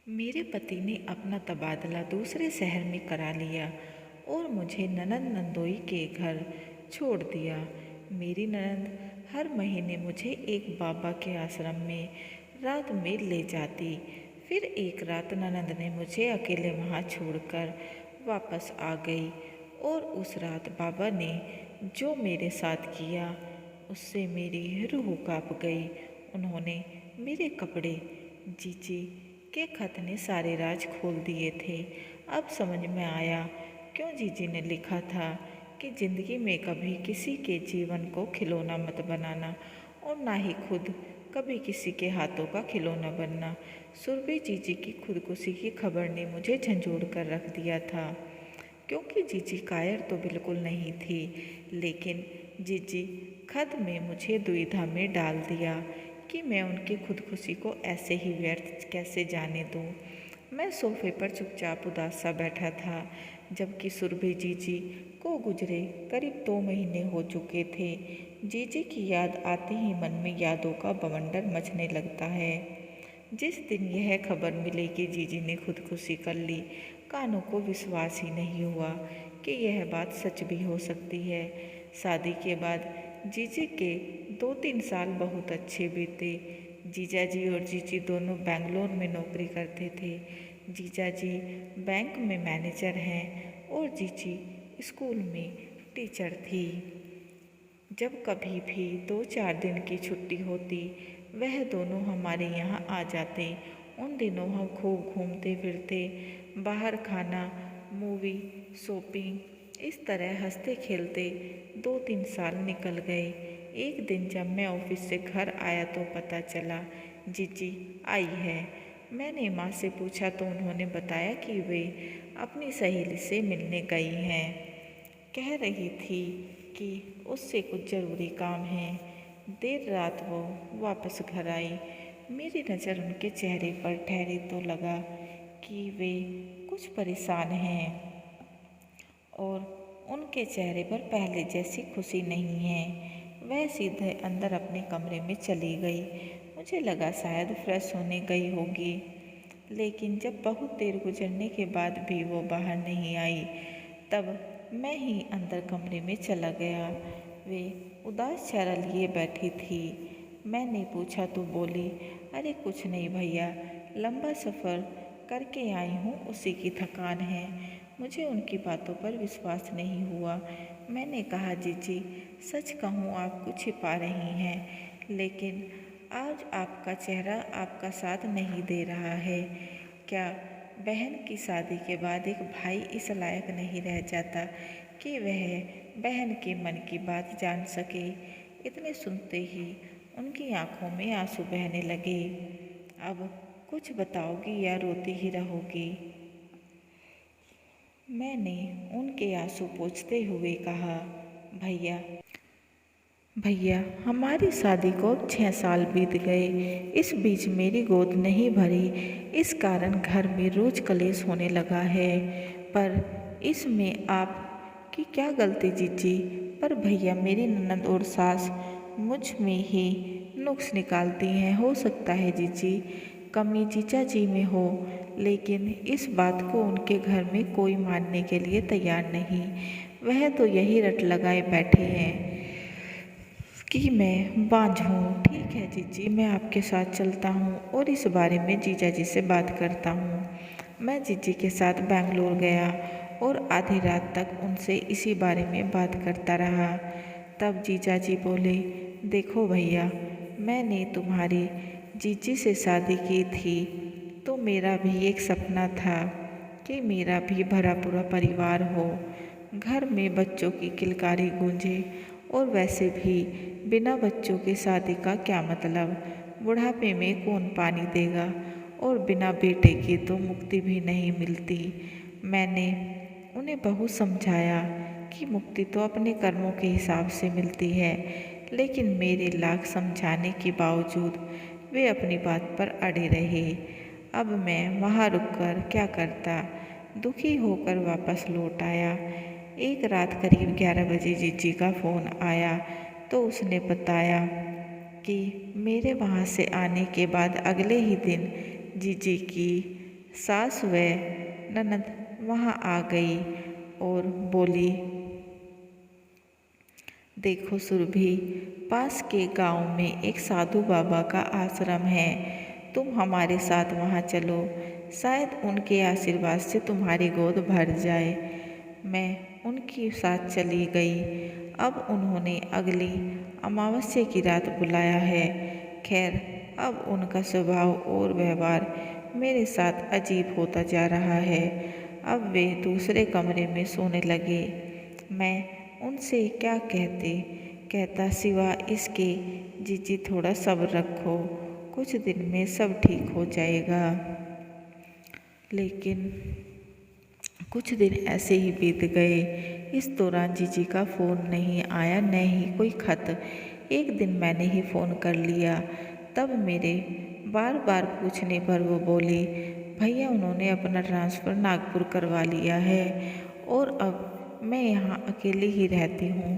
मेरे पति ने अपना तबादला दूसरे शहर में करा लिया और मुझे ननंद नंदोई के घर छोड़ दिया। मेरी ननंद हर महीने मुझे एक बाबा के आश्रम में रात में ले जाती। फिर एक रात ननंद ने मुझे अकेले वहाँ छोड़कर वापस आ गई और उस रात बाबा ने जो मेरे साथ किया उससे मेरी रूह कांप गई। उन्होंने मेरे कपड़े जीजी के खत ने सारे राज खोल दिए थे। अब समझ में आया क्यों जीजी ने लिखा था कि ज़िंदगी में कभी किसी के जीवन को खिलौना मत बनाना और ना ही खुद कभी किसी के हाथों का खिलौना बनना। सुरभि जीजी की खुदकुशी की खबर ने मुझे झंझोड़ कर रख दिया था, क्योंकि जीजी कायर तो बिल्कुल नहीं थी, लेकिन जीजी खत में मुझे दुविधा में डाल दिया कि मैं उनकी खुदकुशी को ऐसे ही व्यर्थ कैसे जाने दूं। मैं सोफे पर चुपचाप उदास सा बैठा था, जबकि सुरभि जीजी को गुजरे करीब 2 महीने हो चुके थे। जीजी की याद आते ही मन में यादों का बवंडर मचने लगता है। जिस दिन यह खबर मिली कि जीजी ने खुदकुशी कर ली, कानों को विश्वास ही नहीं हुआ कि यह बात सच भी हो सकती है। शादी के बाद जीजी के 2-3 साल बहुत अच्छे बीते। जीजा जी और जीजी दोनों बेंगलोर में नौकरी करते थे। जीजा जी बैंक में मैनेजर हैं और जीजी स्कूल में टीचर थी। जब कभी भी 2-4 दिन की छुट्टी होती, वह दोनों हमारे यहाँ आ जाते। उन दिनों हम खूब घूमते फिरते, बाहर खाना, मूवी, शॉपिंग, इस तरह हंसते खेलते 2-3 साल निकल गए। एक दिन जब मैं ऑफिस से घर आया तो पता चला जीजी आई है। मैंने माँ से पूछा तो उन्होंने बताया कि वे अपनी सहेली से मिलने गई हैं। कह रही थी कि उससे कुछ ज़रूरी काम है। देर रात वो वापस घर आई। मेरी नज़र उनके चेहरे पर ठहरी तो लगा कि वे कुछ परेशान हैं और उनके चेहरे पर पहले जैसी खुशी नहीं है। वह सीधे अंदर अपने कमरे में चली गई। मुझे लगा शायद फ्रेश होने गई होगी, लेकिन जब बहुत देर गुजरने के बाद भी वो बाहर नहीं आई, तब मैं ही अंदर कमरे में चला गया। वे उदास चेहरा लिए बैठी थी। मैंने पूछा तो बोली, अरे कुछ नहीं भैया, लंबा सफ़र करके आई हूँ, उसी की थकान है। मुझे उनकी बातों पर विश्वास नहीं हुआ। मैंने कहा, जीजी सच कहूँ आप कुछ छिपा रही हैं, लेकिन आज आपका चेहरा आपका साथ नहीं दे रहा है। क्या बहन की शादी के बाद एक भाई इस लायक नहीं रह जाता कि वह बहन के मन की बात जान सके? इतने सुनते ही उनकी आंखों में आंसू बहने लगे। अब कुछ बताओगी या रोती ही रहोगी? मैंने उनके आंसू पोंछते हुए कहा, भैया भैया हमारी शादी को अब 6 साल बीत गए। इस बीच मेरी गोद नहीं भरी, इस कारण घर में रोज कलेश होने लगा है। पर इसमें आपकी क्या गलती जीजी? पर भैया मेरी ननद और सास मुझ में ही नुक्स निकालती हैं। हो सकता है जीजी कमी जीजा जी में हो, लेकिन इस बात को उनके घर में कोई मानने के लिए तैयार नहीं। वह तो यही रट लगाए बैठे हैं कि मैं बांझ हूँ। ठीक है जीजी, मैं आपके साथ चलता हूँ और इस बारे में जीजा जी से बात करता हूँ। मैं जीजी के साथ बेंगलोर गया और आधी रात तक उनसे इसी बारे में बात करता रहा। तब जीजा जी बोले, देखो भैया, मैंने तुम्हारी जीजी से शादी की थी तो मेरा भी एक सपना था कि मेरा भी भरा पूरा परिवार हो, घर में बच्चों की किलकारी गूंजे। और वैसे भी बिना बच्चों के शादी का क्या मतलब? बुढ़ापे में कौन पानी देगा? और बिना बेटे के तो मुक्ति भी नहीं मिलती। मैंने उन्हें बहुत समझाया कि मुक्ति तो अपने कर्मों के हिसाब से मिलती है, लेकिन मेरे लाख समझाने के बावजूद वे अपनी बात पर अड़े रहे। अब मैं वहाँ रुककर क्या करता? दुखी होकर वापस लौट आया। एक रात करीब 11 बजे जीजी का फ़ोन आया तो उसने बताया कि मेरे वहाँ से आने के बाद अगले ही दिन जीजी की सास व ननद वहाँ आ गई और बोली, देखो सुरभि, पास के गांव में एक साधु बाबा का आश्रम है, तुम हमारे साथ वहाँ चलो, शायद उनके आशीर्वाद से तुम्हारी गोद भर जाए। मैं उनके साथ चली गई। अब उन्होंने अगली अमावस्या की रात बुलाया है। खैर, अब उनका स्वभाव और व्यवहार मेरे साथ अजीब होता जा रहा है। अब वे दूसरे कमरे में सोने लगे। मैं उनसे क्या कहता सिवा इसके, जीजी थोड़ा सब्र रखो, कुछ दिन में सब ठीक हो जाएगा। लेकिन कुछ दिन ऐसे ही बीत गए। इस दौरान जीजी का फ़ोन नहीं आया, न ही कोई खत। एक दिन मैंने ही फ़ोन कर लिया। तब मेरे बार बार पूछने पर वो बोली, भैया उन्होंने अपना ट्रांसफ़र नागपुर करवा लिया है और अब मैं यहाँ अकेली ही रहती हूँ।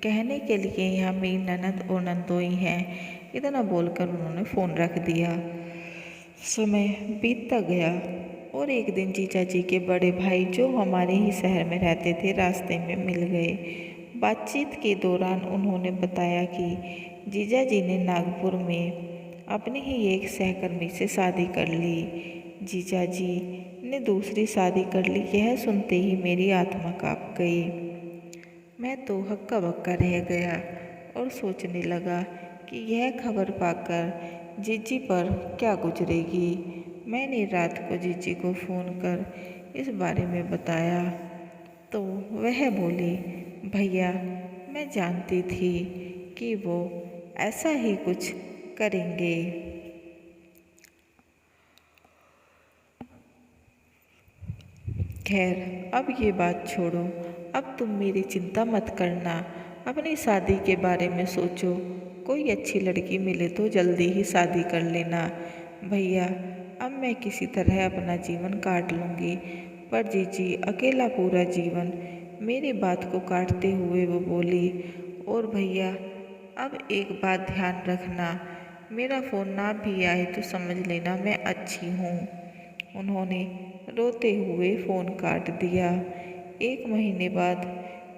कहने के लिए यहाँ मेरी ननद और नंदोई हैं। इतना बोलकर उन्होंने फ़ोन रख दिया। समय बीतता गया और एक दिन जीजा जी के बड़े भाई, जो हमारे ही शहर में रहते थे, रास्ते में मिल गए। बातचीत के दौरान उन्होंने बताया कि जीजा जी ने नागपुर में अपने ही एक सहकर्मी से शादी कर ली। जीजा जी ने दूसरी शादी कर ली। यह सुनते ही मेरी आत्मा काँप गई। मैं तो हक्का बक्का रह गया और सोचने लगा कि यह खबर पाकर जीजी पर क्या गुजरेगी। मैंने रात को जीजी को फ़ोन कर इस बारे में बताया तो वह बोली, भैया मैं जानती थी कि वो ऐसा ही कुछ करेंगे। खैर, अब ये बात छोड़ो। अब तुम मेरी चिंता मत करना, अपनी शादी के बारे में सोचो। कोई अच्छी लड़की मिले तो जल्दी ही शादी कर लेना। भैया, अब मैं किसी तरह अपना जीवन काट लूँगी। पर जीजी अकेला पूरा जीवन। मेरी बात को काटते हुए वो बोली, और भैया अब एक बात ध्यान रखना, मेरा फ़ोन ना भी आए तो समझ लेना मैं अच्छी हूँ। उन्होंने रोते हुए फ़ोन काट दिया। 1 महीने बाद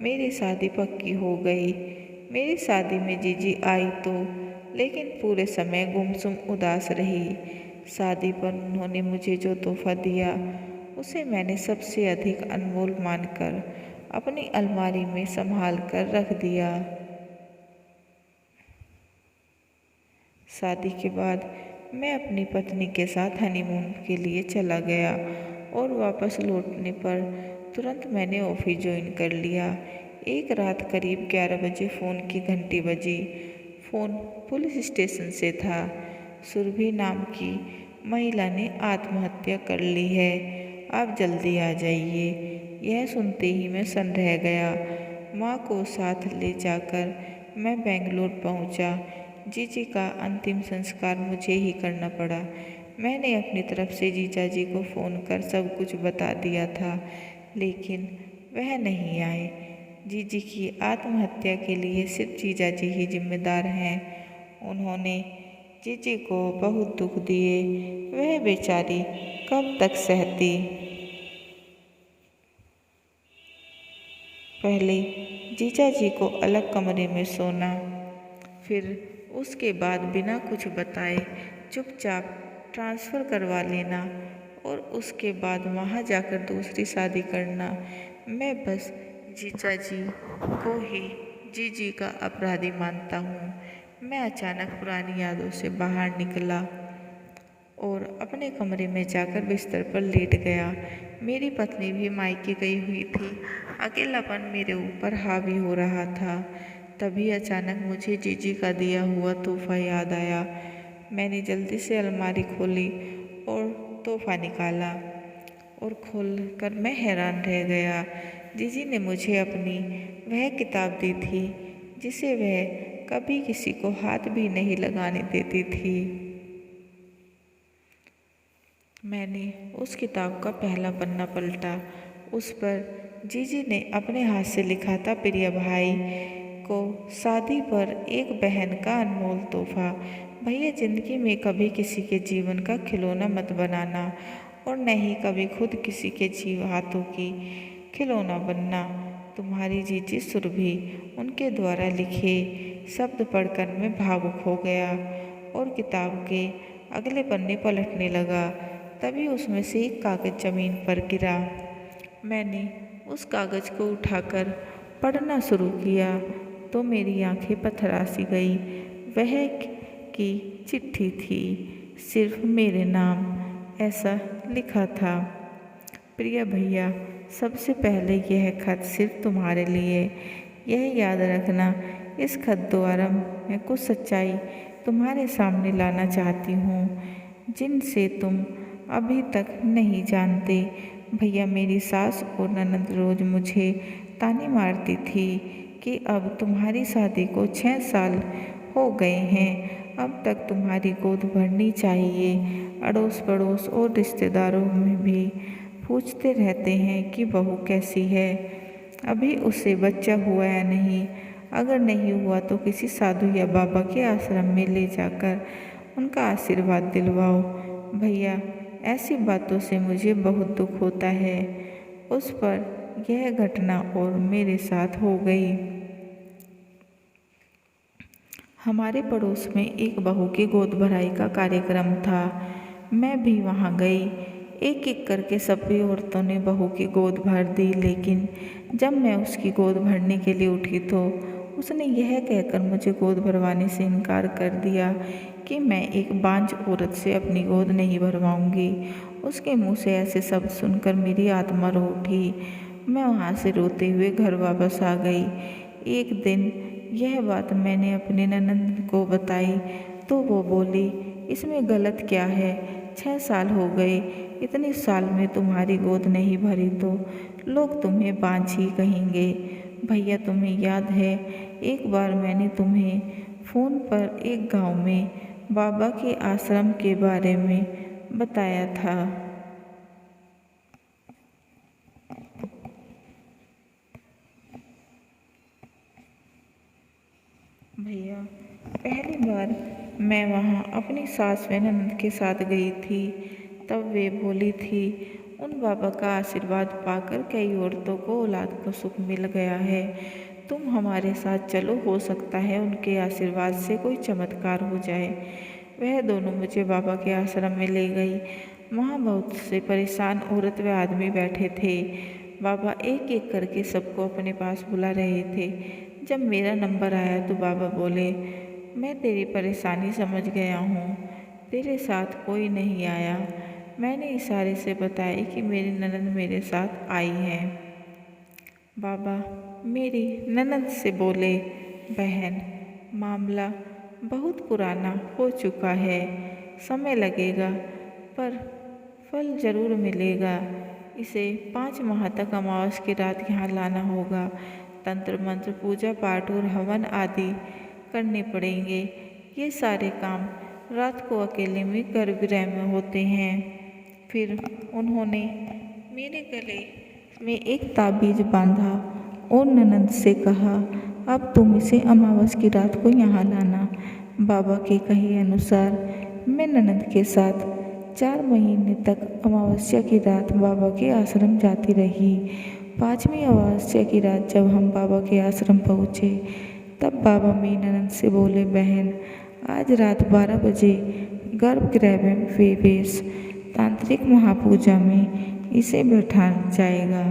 मेरी शादी पक्की हो गई। मेरी शादी में जीजी आई तो, लेकिन पूरे समय गुमसुम उदास रही। शादी पर उन्होंने मुझे जो तोहफ़ा दिया उसे मैंने सबसे अधिक अनमोल मानकर अपनी अलमारी में संभाल कर रख दिया। शादी के बाद मैं अपनी पत्नी के साथ हनीमून के लिए चला गया और वापस लौटने पर तुरंत मैंने ऑफिस ज्वाइन कर लिया। एक रात करीब 11 बजे फ़ोन की घंटी बजी। फ़ोन पुलिस स्टेशन से था। सुरभि नाम की महिला ने आत्महत्या कर ली है, आप जल्दी आ जाइए। यह सुनते ही मैं सन्न रह गया। माँ को साथ ले जाकर मैं बेंगलोर पहुँचा। जीजी का अंतिम संस्कार मुझे ही करना पड़ा। मैंने अपनी तरफ से जीजा जी को फ़ोन कर सब कुछ बता दिया था, लेकिन वह नहीं आए। जीजी की आत्महत्या के लिए सिर्फ जीजा जी ही जिम्मेदार हैं। उन्होंने जीजी को बहुत दुख दिए। वह बेचारी कब तक सहती। पहले जीजा जी को अलग कमरे में सोना, फिर उसके बाद बिना कुछ बताए चुपचाप ट्रांसफ़र करवा लेना और उसके बाद वहाँ जाकर दूसरी शादी करना। मैं बस जीजा जी को ही जीजी का अपराधी मानता हूँ। मैं अचानक पुरानी यादों से बाहर निकला और अपने कमरे में जाकर बिस्तर पर लेट गया। मेरी पत्नी भी मायके गई हुई थी। अकेलापन मेरे ऊपर हावी हो रहा था। तभी अचानक मुझे जीजी का दिया हुआ तोहफ़ा याद आया। मैंने जल्दी से अलमारी खोली और तोहफ़ा निकाला और खोलकर मैं हैरान रह गया। जीजी ने मुझे अपनी वह किताब दी थी जिसे वह कभी किसी को हाथ भी नहीं लगाने देती थी। मैंने उस किताब का पहला पन्ना पलटा। उस पर जीजी ने अपने हाथ से लिखा था, प्रिय भाई को शादी पर एक बहन का अनमोल तोहफ़ा। भैया, ज़िंदगी में कभी किसी के जीवन का खिलौना मत बनाना और न ही कभी खुद किसी के जीव हाथों की खिलौना बनना। तुम्हारी जीजी सुरभि उनके द्वारा लिखे शब्द पढ़कर मैं भावुक हो गया और किताब के अगले पन्ने पलटने लगा। तभी उसमें से एक कागज़ जमीन पर गिरा। मैंने उस कागज़ को उठाकर पढ़ना शुरू किया तो मेरी आंखें पथरा सी गई। वह की चिट्ठी थी, सिर्फ मेरे नाम ऐसा लिखा था। प्रिय भैया, सबसे पहले यह खत सिर्फ तुम्हारे लिए। यह याद रखना, इस खत द्वारा मैं कुछ सच्चाई तुम्हारे सामने लाना चाहती हूँ जिनसे तुम अभी तक नहीं जानते। भैया, मेरी सास और ननद रोज मुझे ताने मारती थी कि अब तुम्हारी शादी को 6 साल हो गए हैं, अब तक तुम्हारी गोद भरनी चाहिए। अड़ोस पड़ोस और रिश्तेदारों में भी पूछते रहते हैं कि बहू कैसी है, अभी उसे बच्चा हुआ या नहीं। अगर नहीं हुआ तो किसी साधु या बाबा के आश्रम में ले जाकर उनका आशीर्वाद दिलवाओ। भैया, ऐसी बातों से मुझे बहुत दुख होता है। उस पर यह घटना और मेरे साथ हो गई। हमारे पड़ोस में एक बहू की गोद भराई का कार्यक्रम था। मैं भी वहाँ गई। एक एक करके सभी औरतों ने बहू की गोद भर दी, लेकिन जब मैं उसकी गोद भरने के लिए उठी तो उसने यह कहकर मुझे गोद भरवाने से इनकार कर दिया कि मैं एक बांझ औरत से अपनी गोद नहीं भरवाऊंगी। उसके मुंह से ऐसे शब्द सुनकर मेरी आत्मा रो उठी। मैं वहाँ से रोते हुए घर वापस आ गई। एक दिन यह बात मैंने अपने ननद को बताई तो वो बोली, इसमें गलत क्या है? 6 साल हो गए, इतने साल में तुम्हारी गोद नहीं भरी तो लोग तुम्हें बांझ ही कहेंगे। भैया, तुम्हें याद है एक बार मैंने तुम्हें फ़ोन पर एक गांव में बाबा के आश्रम के बारे में बताया था। भैया, पहली बार मैं वहाँ अपनी सास व ननद के साथ गई थी, तब वे बोली थी उन बाबा का आशीर्वाद पाकर कई औरतों को औलाद का सुख मिल गया है। तुम हमारे साथ चलो, हो सकता है उनके आशीर्वाद से कोई चमत्कार हो जाए। वह दोनों मुझे बाबा के आश्रम में ले गई। वहाँ बहुत से परेशान औरत व आदमी बैठे थे। बाबा एक एक करके सबको अपने पास बुला रहे थे। जब मेरा नंबर आया तो बाबा बोले, मैं तेरी परेशानी समझ गया हूँ, तेरे साथ कोई नहीं आया। मैंने इशारे से बताया कि मेरी ननद मेरे साथ आई है। बाबा मेरी ननद से बोले, बहन, मामला बहुत पुराना हो चुका है, समय लगेगा पर फल जरूर मिलेगा। इसे 5 माह तक अमावस की रात यहाँ लाना होगा। तंत्र मंत्र, पूजा पाठ और हवन आदि करने पड़ेंगे। ये सारे काम रात को अकेले में गर्भगृह में होते हैं। फिर उन्होंने मेरे गले में एक ताबीज बांधा और ननद से कहा, अब तुम इसे अमावस की रात को यहाँ लाना। बाबा के कहे अनुसार मैं ननद के साथ 4 महीने तक अमावस्या की रात बाबा के आश्रम जाती रही। 5वीं अमावस्या की रात जब हम बाबा के आश्रम पहुँचे तब बाबा मेरी ननद से बोले, बहन, आज रात 12 बजे गर्भगृह में प्रवेश, तांत्रिक महापूजा में इसे बैठाया जाएगा,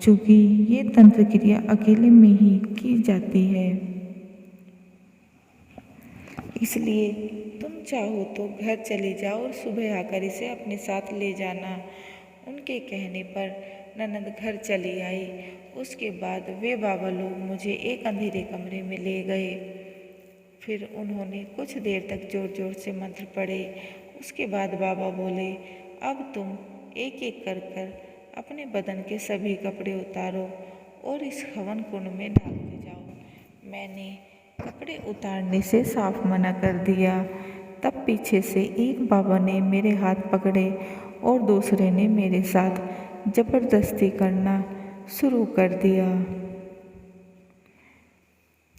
चूँकि ये तंत्र क्रिया अकेले में ही की जाती है। इसलिए तुम चाहो तो घर चले जाओ और सुबह आकर इसे अपने साथ ले जाना। उनके कहने पर ननद घर चली आई। उसके बाद वे बाबा लोग मुझे एक अंधेरे कमरे में ले गए। फिर उन्होंने कुछ देर तक जोर जोर से मंत्र पढ़े। उसके बाद बाबा बोले, अब तुम एक एक कर कर अपने बदन के सभी कपड़े उतारो और इस हवन कुंड में डालते जाओ। मैंने कपड़े उतारने से साफ मना कर दिया। तब पीछे से एक बाबा ने मेरे हाथ पकड़े और दूसरे ने मेरे साथ जबरदस्ती करना शुरू कर दिया।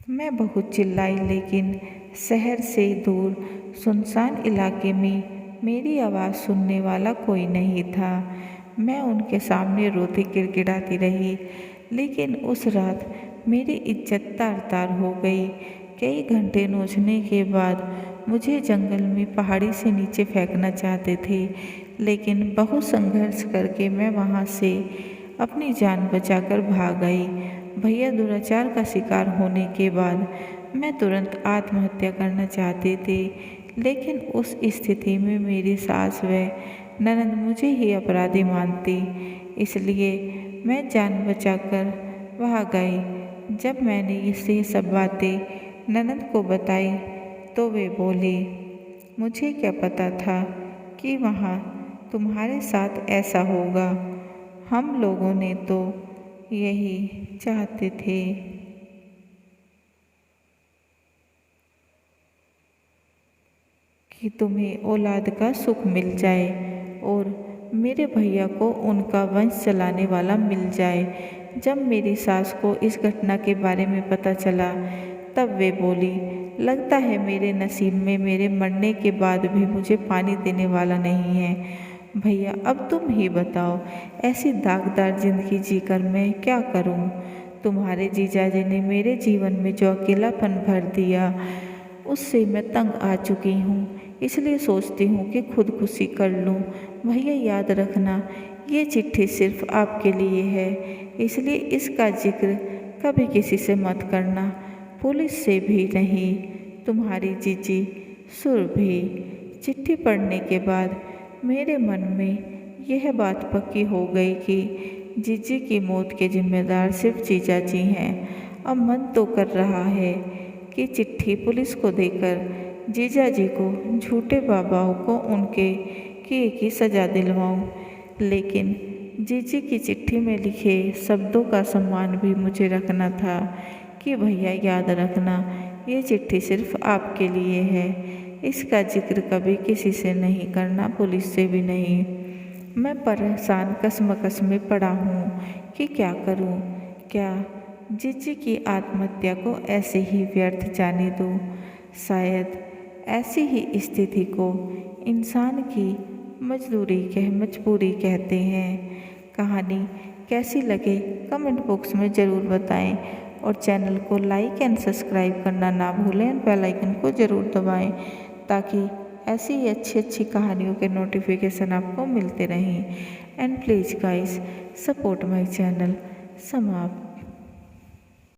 मैं बहुत चिल्लाई, लेकिन शहर से दूर सुनसान इलाके में मेरी आवाज़ सुनने वाला कोई नहीं था। मैं उनके सामने रोती गिड़गिड़ाती रही, लेकिन उस रात मेरी इज्जत तार तार हो गई। कई घंटे नोचने के बाद मुझे जंगल में पहाड़ी से नीचे फेंकना चाहते थे, लेकिन बहुत संघर्ष करके मैं वहाँ से अपनी जान बचाकर भाग गई। भैया दुराचार का शिकार होने के बाद मैं तुरंत आत्महत्या करना चाहती थी, लेकिन उस स्थिति में मेरी सास व ननद मुझे ही अपराधी मानती, इसलिए मैं जान बचाकर वहाँ गई। जब मैंने ये सब बातें ननद को बताई तो वे बोली, मुझे क्या पता था कि वहाँ तुम्हारे साथ ऐसा होगा। हम लोगों ने तो यही चाहते थे। कि तुम्हें औलाद का सुख मिल जाए और मेरे भैया को उनका वंश चलाने वाला मिल जाए। जब मेरी सास को इस घटना के बारे में पता चला तब वे बोली, लगता है मेरे नसीब में मेरे मरने के बाद भी मुझे पानी देने वाला नहीं है। भैया अब तुम ही बताओ, ऐसी दागदार जिंदगी जीकर मैं क्या करूं? तुम्हारे जीजाजी ने मेरे जीवन में जो अकेलापन भर दिया उससे मैं तंग आ चुकी हूँ, इसलिए सोचती हूँ कि खुदकुशी कर लूँ। भैया याद रखना, ये चिट्ठी सिर्फ आपके लिए है, इसलिए इसका जिक्र कभी किसी से मत करना, पुलिस से भी नहीं। तुम्हारी जीजी सुरभि। चिट्ठी पढ़ने के बाद मेरे मन में यह बात पक्की हो गई कि जीजी की मौत के जिम्मेदार सिर्फ जीजाजी हैं। अब मन तो कर रहा है कि चिट्ठी पुलिस को देकर जीजाजी को, झूठे बाबाओं को उनके किए की सज़ा दिलवाऊं, लेकिन जीजी की चिट्ठी में लिखे शब्दों का सम्मान भी मुझे रखना था कि भैया याद रखना, ये चिट्ठी सिर्फ आपके लिए है, इसका जिक्र कभी किसी से नहीं करना, पुलिस से भी नहीं। मैं परेशान कशमकश में पड़ा हूँ कि क्या करूँ। क्या जीजी की आत्महत्या को ऐसे ही व्यर्थ जाने दूँ? शायद ऐसी ही स्थिति को इंसान की मजबूरी कहते हैं। कहानी कैसी लगे कमेंट बॉक्स में ज़रूर बताएं और चैनल को लाइक एंड सब्सक्राइब करना ना भूलें और बेल आइकन को ज़रूर दबाएं ताकि ऐसी ही अच्छी कहानियों के नोटिफिकेशन आपको मिलते रहें। And please guys support my channel. समाप्त।